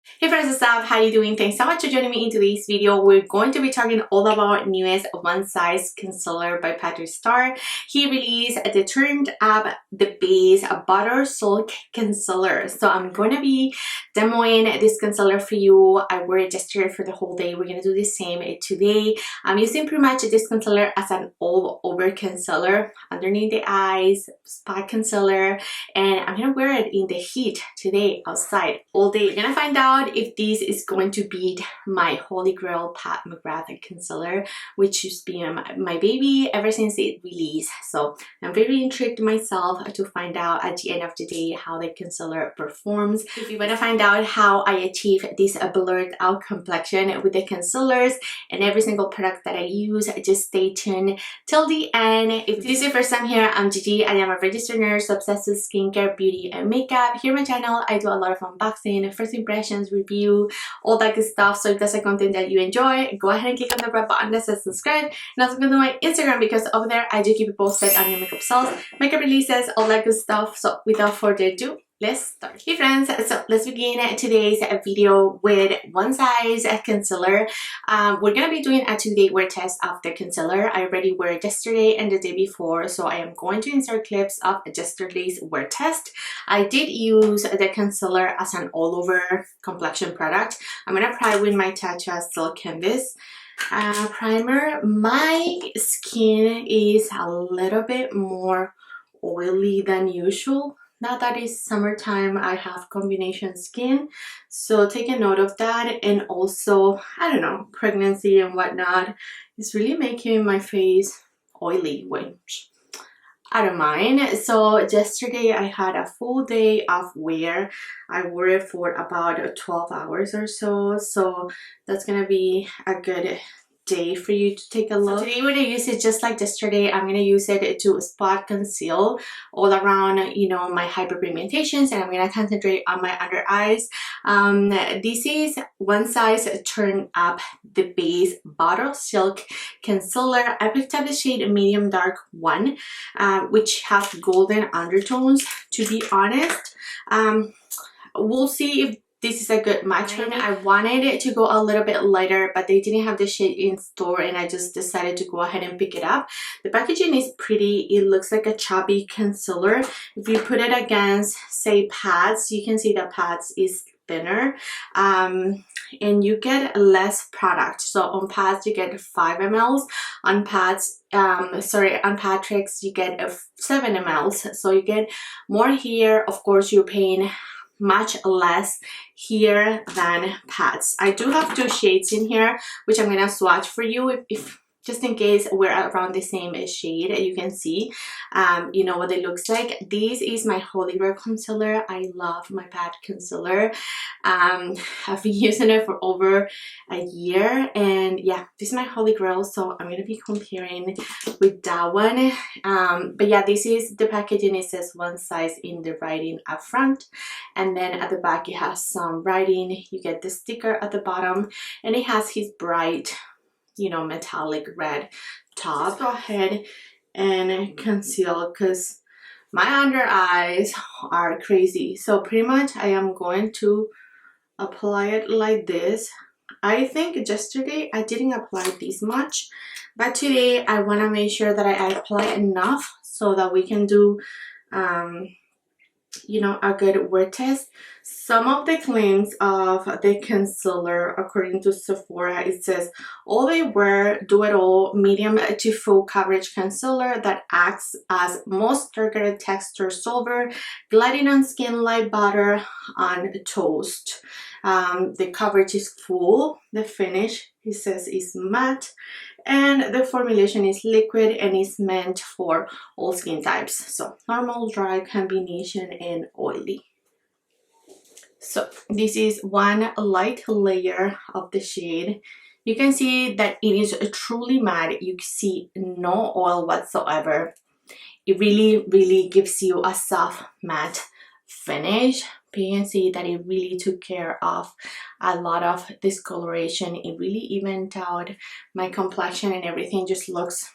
Hey friends, what's up? How you doing? Thanks so much for joining me in today's video. We're going to be talking all about newest One Size Concealer by Patrick Starr. He released the Turned Up the Base Butter Silk Concealer. So I'm going to be demoing this concealer for you. I wore it yesterday for the whole day. We're going to do the same today. I'm using pretty much this concealer as an all-over concealer underneath the eyes, spot concealer, and I'm going to wear it in the heat today outside all day. We're going to find out if this is going to beat my holy grail Pat McGrath concealer, which has been my baby ever since it released. So I'm very intrigued myself to find out at the end of the day how the concealer performs. If you want to find out how I achieve this blurred out complexion with the concealers and every single product that I use, just stay tuned till the end. If this is your first time here, I'm Gigi. I am a registered nurse obsessed with skincare, beauty, and makeup. Here on my channel, I do a lot of unboxing, first impressions, review, all that good stuff. So if that's a content that you enjoy, go ahead and click on the red button that says subscribe, and also go to my Instagram because over there I do keep you posted on new makeup sales, makeup releases, all that good stuff. So without further ado, let's start. Hey friends, so let's begin today's video with One Size Concealer. We're gonna be doing a 2-day wear test of the concealer. I already wore it yesterday and the day before, so I am going to insert clips of yesterday's wear test. I did use the concealer as an all-over complexion product. I'm gonna apply with my Tatcha Silk Canvas primer. My skin is a little bit more oily than usual. Now that it's summertime, I have combination skin, so take a note of that. And also, I don't know, pregnancy and whatnot is really making my face oily, which I don't mind. So yesterday I had a full day of wear. I wore it for about 12 hours or so, so that's gonna be a good day for you to take a look. So today we're gonna use it just like yesterday. I'm gonna use it to spot conceal all around, you know, my hyperpigmentations, and I'm gonna concentrate on my under eyes. This is One Size Turn Up the Base Butter Silk Concealer. I picked up the shade Medium Dark 1, which has golden undertones. To be honest, we'll see if this is a good match for me. I wanted it to go a little bit lighter, but they didn't have the shade in store, and I just decided to go ahead and pick it up. The packaging is pretty. It looks like a chubby concealer. If you put it against, say, pads, you can see that pads is thinner, and you get less product. So on pads you get 5 ml, on pads on Patrick's you get 7 ml, so you get more here. Of course, you're paying much less here than pads. I do have 2 shades in here, which I'm gonna swatch for you if just in case we're around the same shade. You can see you know what it looks like. This is my holy grail concealer. I love my Pat concealer. I've been using it for over a year, and yeah, this is my holy grail, so I'm gonna be comparing with that one. But yeah, this is the packaging. It says One Size in the writing up front, and then at the back it has some writing. You get the sticker at the bottom, and it has his bright, you know, metallic red top. Let's go ahead and conceal because my under eyes are crazy. So pretty much I am going to apply it like this. I think yesterday I didn't apply this much, but today I want to make sure that I apply enough so that we can do you know, a good wear test. Some of the claims of the concealer, according to Sephora, it says all they wear do it all medium to full coverage concealer that acts as most targeted texture solver, gliding on skin like butter on toast. The coverage is full. The finish, he says, is matte, and the formulation is liquid and is meant for all skin types, so normal, dry, combination, and oily. So this is one light layer of the shade. You can see that it is truly matte. You see no oil whatsoever. It really gives you a soft matte finish. But you can see that it really took care of a lot of discoloration. It really evened out my complexion, and everything just looks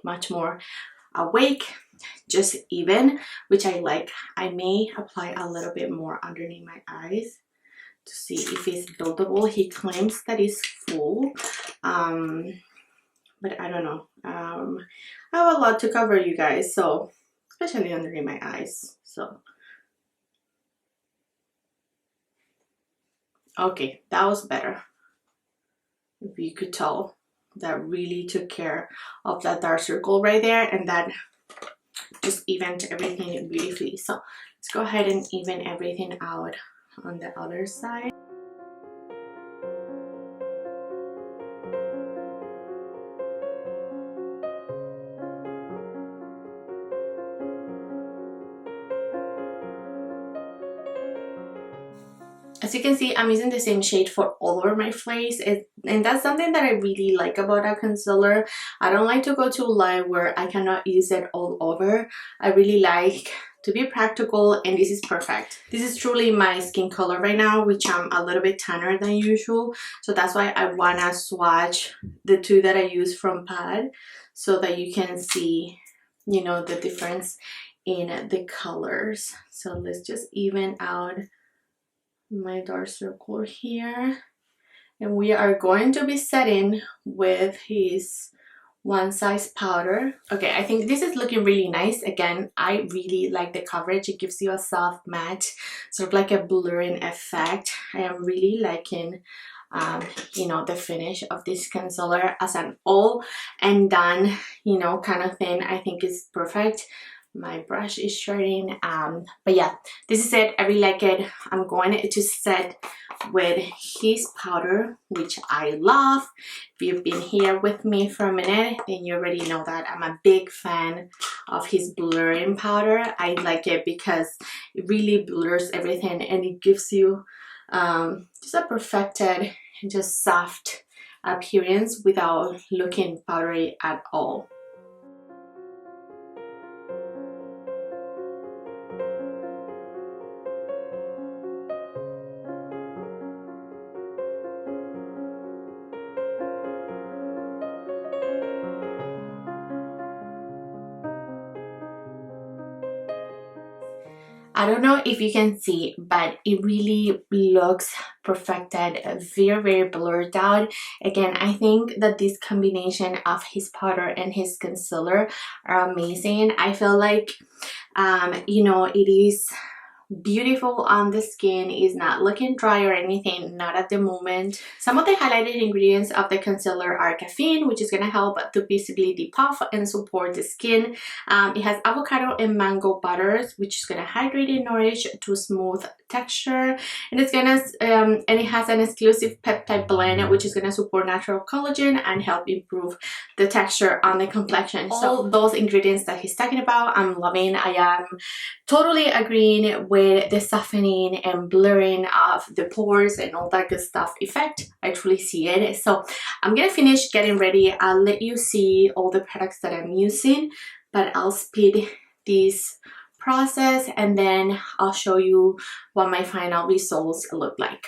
much more awake, just even, which I like. I may apply a little bit more underneath my eyes to see if it's buildable. He claims that it's full, but I don't know. I have a lot to cover, you guys, so especially under my eyes. So okay, that was better. If you could tell, that really took care of that dark circle right there, and that just evened everything beautifully. So let's go ahead and even everything out on the other side. As you can see, I'm using the same shade for all over my face, and that's something that I really like about a concealer. I don't like to go too light where I cannot use it all over. I really like to be practical, and this is perfect. This is truly my skin color right now, which I'm a little bit tanner than usual, so that's why I wanna swatch the two that I use from Pad so that you can see, you know, the difference in the colors. So let's just even out my dark circle here, and we are going to be setting with his One Size powder. Okay, I think this is looking really nice. Again, I really like the coverage. It gives you a soft matte, sort of like a blurring effect. I am really liking you know, the finish of this concealer as an all and done, you know, kind of thing. I think is perfect. My brush is shredding, but yeah, this is it. I really like it. I'm going to set with his powder, which I love. If you've been here with me for a minute, then you already know that I'm a big fan of his blurring powder. I like it because it really blurs everything, and it gives you just a perfected, just soft appearance without looking powdery at all. I don't know if you can see, but it really looks perfected, very blurred out. Again, I think that this combination of his powder and his concealer are amazing. I feel like you know, it is beautiful on the skin, is not looking dry or anything, not at the moment. Some of the highlighted ingredients of the concealer are caffeine, which is going to help to visibly depuff and support the skin. It has avocado and mango butters, which is going to hydrate and nourish to smooth texture, and it's gonna and it has an exclusive peptide blend, which is going to support natural collagen and help improve the texture on the complexion. All those ingredients that he's talking about, I'm loving. I am totally agreeing with the softening and blurring of the pores and all that good stuff effect. I truly see it. So I'm gonna finish getting ready. I'll let you see all the products that I'm using, but I'll speed this process and then I'll show you what my final results look like.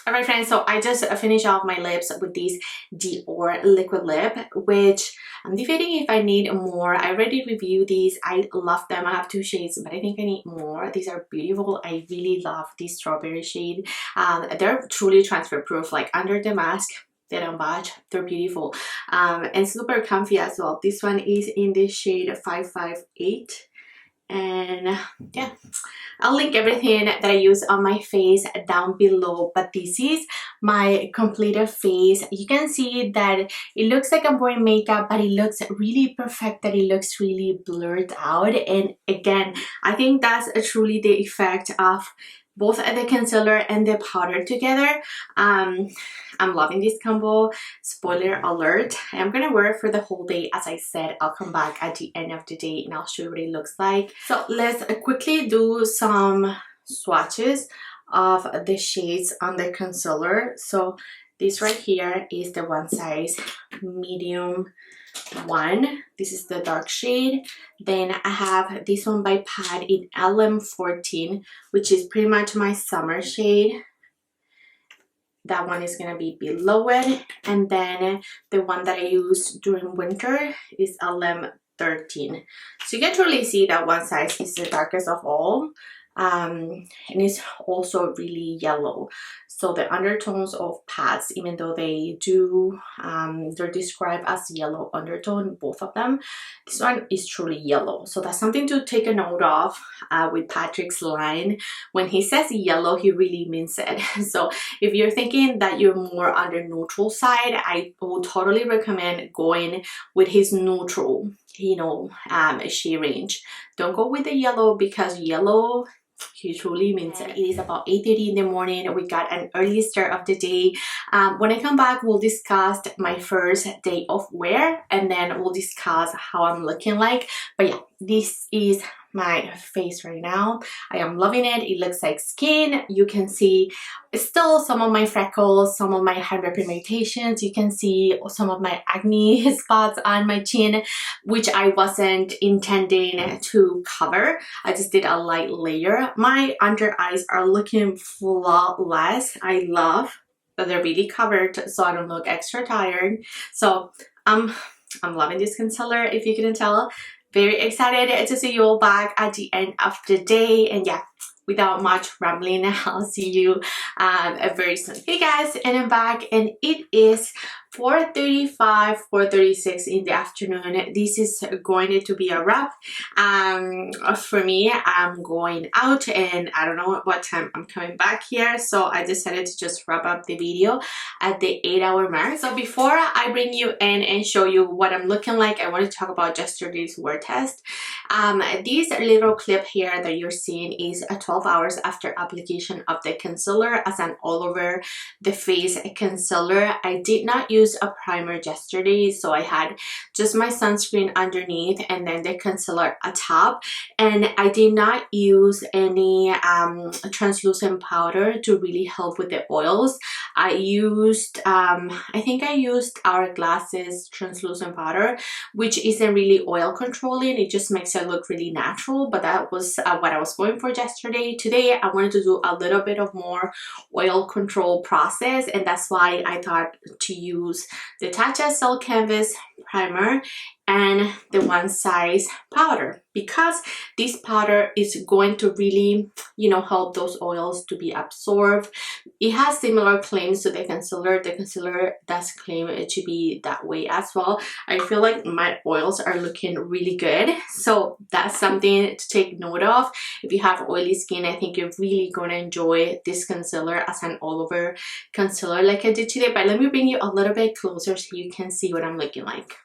Alright friends, so I just finished off my lips with this Dior liquid lip, which I'm debating if I need more. I already reviewed these. I love them. I have 2 shades, but I think I need more. These are beautiful. I really love this strawberry shade. They're truly transfer proof, like under the mask. They don't budge. They're beautiful and super comfy as well. This one is in the shade 558. And yeah, I'll link everything that I use on my face down below, but this is my completed face. You can see that it looks like I'm wearing makeup, but it looks really perfect, that it looks really blurred out. And again, I think that's truly the effect of both the concealer and the powder together. I'm loving this combo. Spoiler alert, I'm gonna wear it for the whole day. As I said, I'll come back at the end of the day and I'll show you what it looks like. So let's quickly do some swatches of the shades on the concealer. So this right here is the one size medium one. This is the dark shade. Then I have this one by Pat in LM14, which is pretty much my summer shade. That one is gonna be below it. And then the one that I use during winter is LM13. So you can totally see that one size is the darkest of all. And it's also really yellow. So the undertones of Pats, even though they do, they're described as yellow undertone, both of them, this one is truly yellow. So that's something to take a note of with Patrick's line. When he says yellow, he really means it. So if you're thinking that you're more on the neutral side, I would totally recommend going with his neutral, you know, shade range. Don't go with the yellow, because yellow, he truly means it. It is about 8:30 in the morning. We got an early start of the day. When I come back, we'll discuss my first day of wear, and then we'll discuss how I'm looking like. But yeah, this is my face right now. I am loving it. It looks like skin. You can see still some of my freckles, some of my hyperpigmentations. You can see some of my acne spots on my chin, which I wasn't intending to cover. I just did a light layer. My under eyes are looking flawless. I love that they're really covered, so I don't look extra tired. So I'm loving this concealer, if you couldn't tell. Very excited to see you all back at the end of the day. And yeah, without much rambling, I'll see you very soon. Hey guys, and I'm back, and it is 4:35, 4:36 in the afternoon. This is going to be a wrap. For me, I'm going out and I don't know what time I'm coming back here, so I decided to just wrap up the video at the 8-hour mark. So before I bring you in and show you what I'm looking like, I want to talk about yesterday's wear test. This little clip here that you're seeing is 12 hours after application of the concealer as an all over the face concealer. I did not use a primer yesterday, so I had just my sunscreen underneath and then the concealer atop, and I did not use any translucent powder to really help with the oils. I used I think I used Hourglass's translucent powder, which isn't really oil controlling. It just makes it look really natural, but that was what I was going for yesterday. Today I wanted to do a little bit of more oil control process, and that's why I thought to use the Tatcha Silk Canvas primer and the one size powder, because this powder is going to really, you know, help those oils to be absorbed. It has similar claims to the concealer. The concealer does claim it to be that way as well. I feel like my oils are looking really good, so that's something to take note of. If you have oily skin, I think you're really going to enjoy this concealer as an all over concealer like I did today. But let me bring you a little bit closer so you can see what I'm looking like.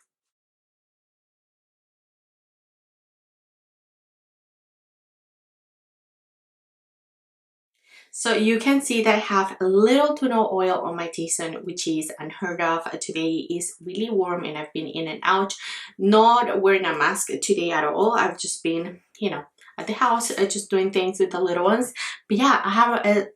So you can see that I have a little to no oil on my T-zone, which is unheard of. Today is really warm and I've been in and out, not wearing a mask today at all. I've just been, you know, at the house, just doing things with the little ones. But yeah, I have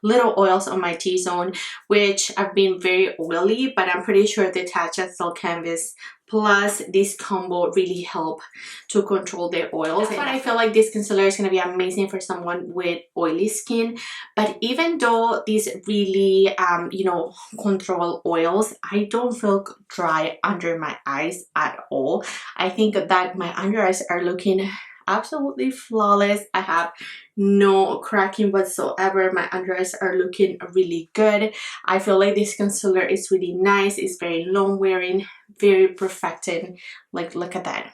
little oils on my T-zone, which have been very oily, but I'm pretty sure the Tatcha Silk Canvas plus this combo really help to control their oils. That's why I feel like this concealer is going to be amazing for someone with oily skin. But even though these really you know, control oils, I don't feel dry under my eyes at all. I think that my under eyes are looking absolutely flawless. I have no cracking whatsoever. My under eyes are looking really good. I feel like this concealer is really nice. It's very long wearing, very perfecting. Like, look at that.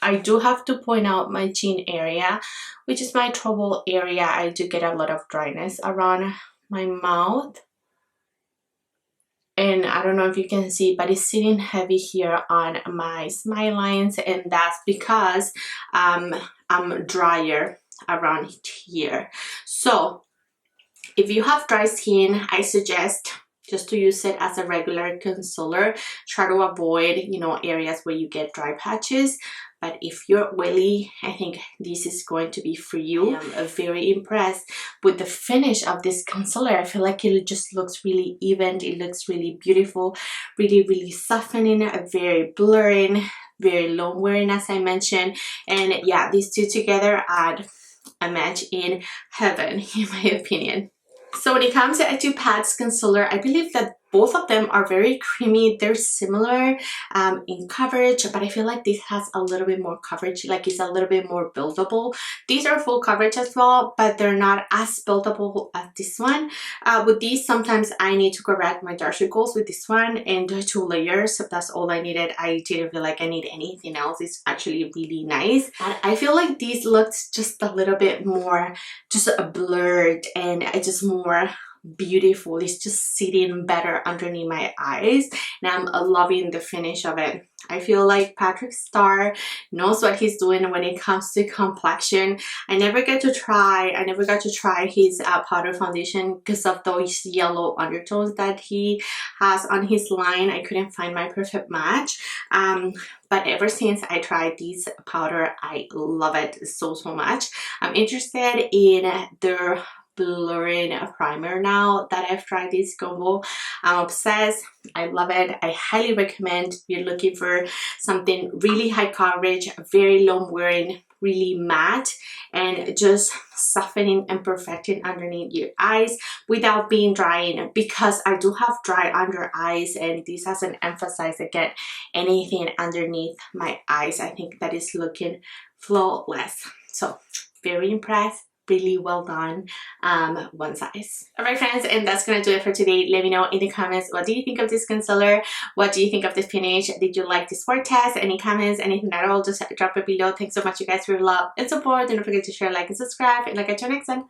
I do have to point out my chin area, which is my trouble area. I do get a lot of dryness around my mouth. And I don't know if you can see, but it's sitting heavy here on my smile lines, and that's because I'm drier around here. So if you have dry skin, I suggest just to use it as a regular concealer. Try to avoid, you know, areas where you get dry patches. But if you're oily, I think this is going to be for you. I'm very impressed with the finish of this concealer. I feel like it just looks really even. It looks really beautiful, really softening, very blurring, very long wearing, as I mentioned. And yeah, these two together add a match in heaven, in my opinion. So when it comes to Too Faced concealer, I believe that both of them are very creamy. They're similar in coverage, but I feel like this has a little bit more coverage, like it's a little bit more buildable. These are full coverage as well, but they're not as buildable as this one. With these, sometimes I need to correct my dark circles with this one and do 2 layers. So that's all I needed. I didn't feel like I need anything else. It's actually really nice. But I feel like these looked just a little bit more just blurred and just more beautiful. It's just sitting better underneath my eyes, and I'm loving the finish of it. I feel like Patrick Starr knows what he's doing when it comes to complexion. I never got to try his powder foundation because of those yellow undertones that he has on his line. I couldn't find my perfect match. But ever since I tried this powder, I love it so much. I'm interested in their blurring primer now that I've tried this combo. I'm obsessed. I love it. I highly recommend if you're looking for something really high coverage, very long wearing, really matte, and just softening and perfecting underneath your eyes without being drying, because I do have dry under eyes and this doesn't emphasize again anything underneath my eyes. I think that is looking flawless. So very impressed. Really well done. One size. All right, friends, and that's gonna do it for today. Let me know in the comments, what do you think of this concealer? What do you think of this finish? Did you like this word test? Any comments, anything at all, just drop it below. Thanks so much, you guys, for your love and support. Don't forget to share, like, and subscribe, and I'll catch you next time.